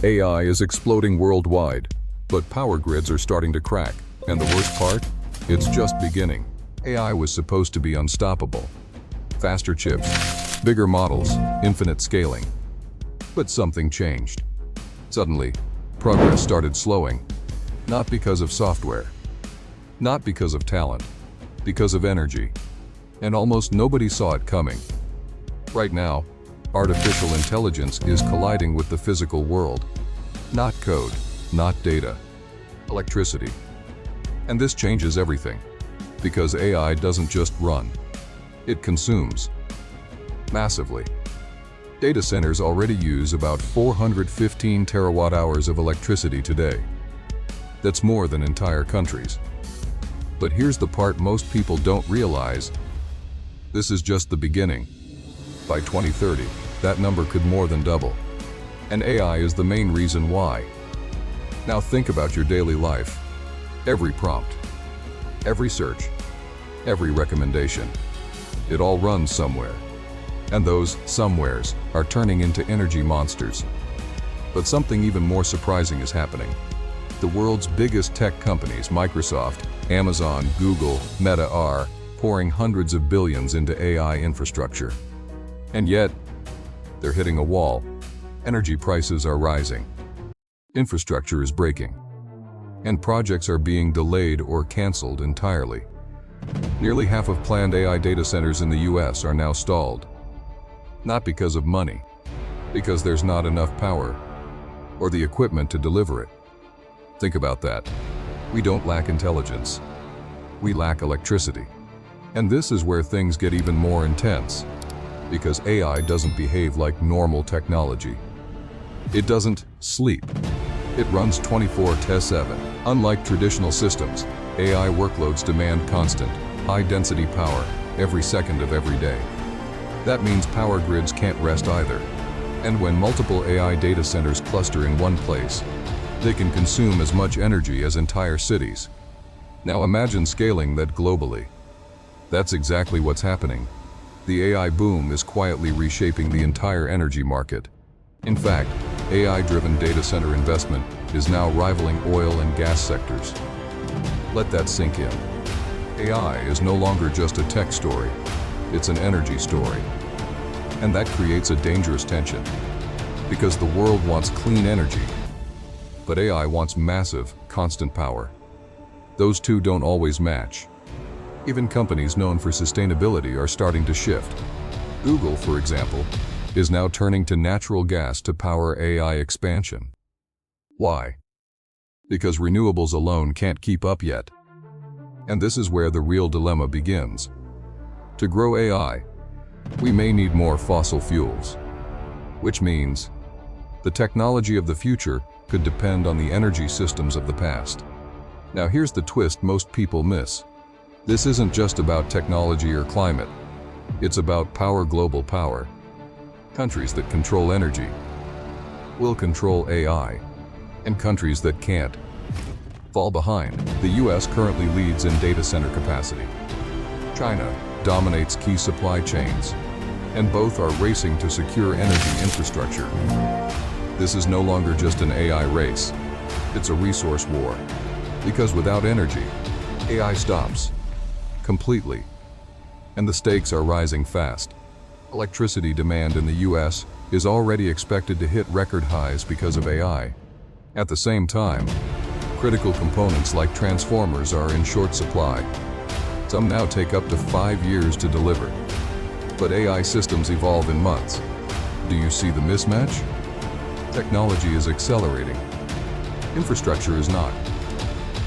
AI is exploding worldwide, but power grids are starting to crack. And the worst part? It's just beginning. AI was supposed to be unstoppable. Faster chips, bigger models, infinite scaling. But something changed. Suddenly, progress started slowing. Not because of software. Not because of talent. Because of energy. And almost nobody saw it coming. Right now, artificial intelligence is colliding with the physical world. Not code, not data, electricity. And this changes everything. Because AI doesn't just run. It consumes. Massively. Data centers already use about 415 terawatt hours of electricity today. That's more than entire countries. But here's the part most people don't realize. This is just the beginning. By 2030, that number could more than double. And AI is the main reason why. Now think about your daily life. Every prompt, every search, every recommendation. It all runs somewhere. And those somewheres are turning into energy monsters. But something even more surprising is happening. The world's biggest tech companies, Microsoft, Amazon, Google, Meta, are pouring hundreds of billions into AI infrastructure. And yet, they're hitting a wall. Energy prices are rising. Infrastructure is breaking. And projects are being delayed or canceled entirely. Nearly half of planned AI data centers in the US are now stalled. Not because of money, because there's not enough power or the equipment to deliver it. Think about that. We don't lack intelligence. We lack electricity. And this is where things get even more intense, because AI doesn't behave like normal technology. It doesn't sleep. It runs 24/7. Unlike traditional systems, AI workloads demand constant, high-density power every second of every day. That means power grids can't rest either. And when multiple AI data centers cluster in one place, they can consume as much energy as entire cities. Now imagine scaling that globally. That's exactly what's happening. The AI boom is quietly reshaping the entire energy market. In fact, AI-driven data center investment is now rivaling oil and gas sectors. Let that sink in. AI is no longer just a tech story, it's an energy story. And that creates a dangerous tension, because the world wants clean energy, but AI wants massive, constant power. Those two don't always match. Even companies known for sustainability are starting to shift. Google, for example, is now turning to natural gas to power AI expansion. Why? Because renewables alone can't keep up yet. And this is where the real dilemma begins. To grow AI, we may need more fossil fuels, which means the technology of the future could depend on the energy systems of the past. Now here's the twist most people miss. This isn't just about technology or climate. It's about power, global power. Countries that control energy will control AI, and countries that can't fall behind. The US currently leads in data center capacity. China dominates key supply chains, and both are racing to secure energy infrastructure. This is no longer just an AI race. It's a resource war. Because without energy, AI stops completely. And the stakes are rising fast. Electricity demand in the US is already expected to hit record highs because of AI. At the same time, critical components like transformers are in short supply. Some now take up to 5 years to deliver. But AI systems evolve in months. Do you see the mismatch? Technology is accelerating. Infrastructure is not.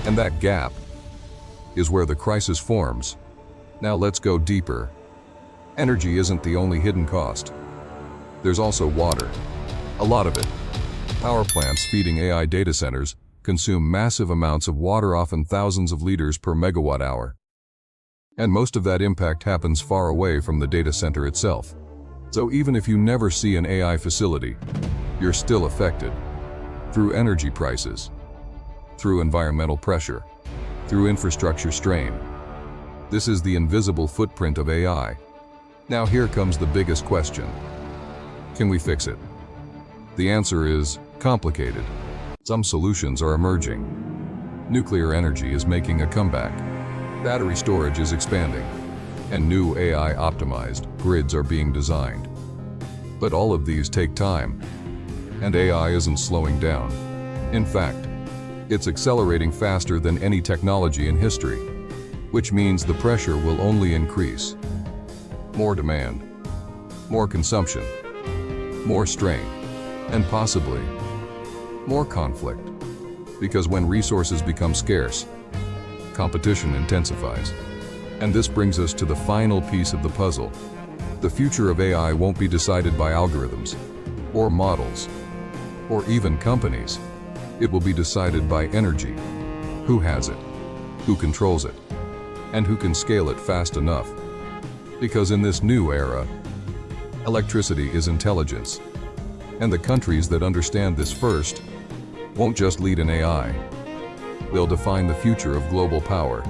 And that gap is where the crisis forms. Now let's go deeper. Energy isn't the only hidden cost. There's also water. A lot of it. Power plants feeding AI data centers consume massive amounts of water, often thousands of liters per megawatt hour. And most of that impact happens far away from the data center itself. So even if you never see an AI facility, you're still affected. Through energy prices, through environmental pressure, through infrastructure strain. This is the invisible footprint of AI. Now here comes the biggest question. Can we fix it? The answer is complicated. Some solutions are emerging. Nuclear energy is making a comeback. Battery storage is expanding. And new AI-optimized grids are being designed. But all of these take time. And AI isn't slowing down. In fact, it's accelerating faster than any technology in history, which means the pressure will only increase. More demand, more consumption, more strain, and possibly more conflict. Because when resources become scarce, competition intensifies. And this brings us to the final piece of the puzzle. The future of AI won't be decided by algorithms, or models, or even companies. It will be decided by energy. Who has it? Who controls it? And who can scale it fast enough? Because in this new era, electricity is intelligence. And the countries that understand this first won't just lead in AI. They'll define the future of global power.